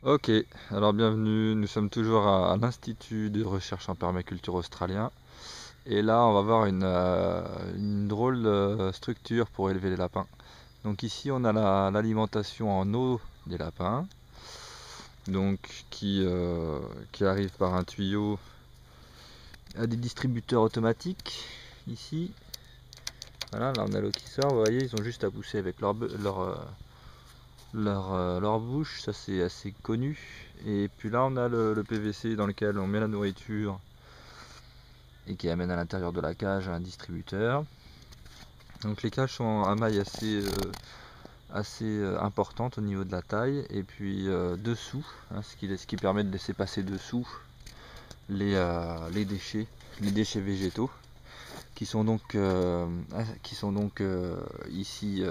Ok, alors bienvenue, nous sommes toujours à l'Institut de recherche en permaculture australien. Et là, on va voir une drôle de structure pour élever les lapins. Donc ici, on a l'alimentation en eau des lapins, donc qui arrive par un tuyau à des distributeurs automatiques. Ici, voilà, là on a l'eau qui sort, vous voyez, ils ont juste à pousser avec leur bouche, ça c'est assez connu. Et puis là on a le PVC dans lequel on met la nourriture et qui amène à l'intérieur de la cage à un distributeur. Donc les cages sont à maille assez importante au niveau de la taille. Et puis dessous, hein, ce qui permet de laisser passer dessous les déchets végétaux qui sont donc ici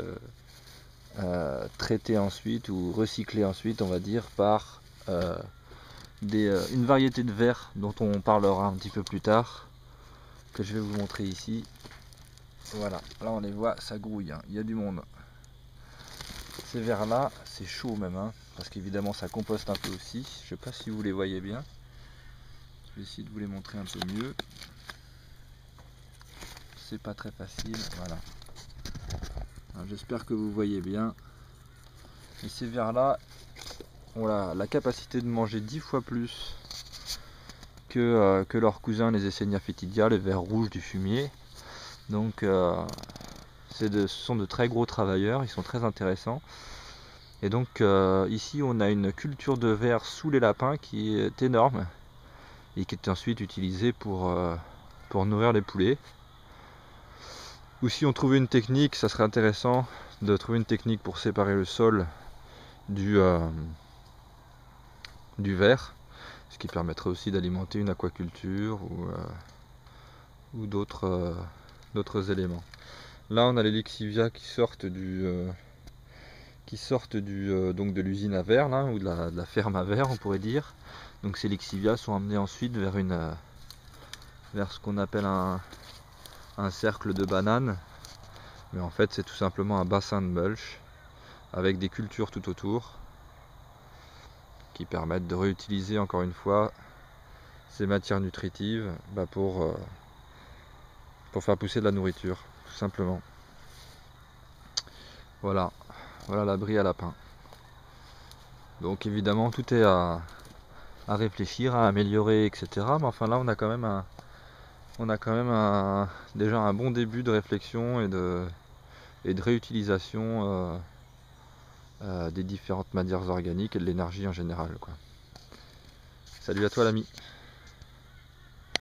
traités ensuite ou recyclés ensuite, on va dire, par une variété de vers dont on parlera un petit peu plus tard, que je vais vous montrer ici. Voilà, là on les voit, ça grouille, hein. Il y a du monde. Ces vers là, c'est chaud même, hein, parce qu'évidemment ça composte un peu aussi. Je sais pas si vous les voyez bien. Je vais essayer de vous les montrer un peu mieux. C'est pas très facile, voilà. J'espère que vous voyez bien. Et ces vers là ont la capacité de manger 10 fois plus que leurs cousins les Essenia foetida, les vers rouges du fumier. Donc ce sont de très gros travailleurs, ils sont très intéressants. Et donc ici on a une culture de vers sous les lapins qui est énorme et qui est ensuite utilisée pour nourrir les poulets. Ou si on trouvait une technique, ça serait intéressant de trouver une technique pour séparer le sol du ver, ce qui permettrait aussi d'alimenter une aquaculture ou d'autres éléments. Là on a les lixivias qui sortent donc de l'usine à verre, là, ou de la ferme à verre on pourrait dire. Donc ces lixivias sont amenés ensuite vers ce qu'on appelle un cercle de bananes, mais en fait c'est tout simplement un bassin de mulch avec des cultures tout autour qui permettent de réutiliser encore une fois ces matières nutritives pour faire pousser de la nourriture, tout simplement. Voilà, voilà l'abri à lapin. Donc évidemment tout est à réfléchir, à améliorer, etc. Mais enfin là on a quand même déjà un bon début de réflexion et de réutilisation des différentes matières organiques et de l'énergie en général, quoi. Salut à toi l'ami.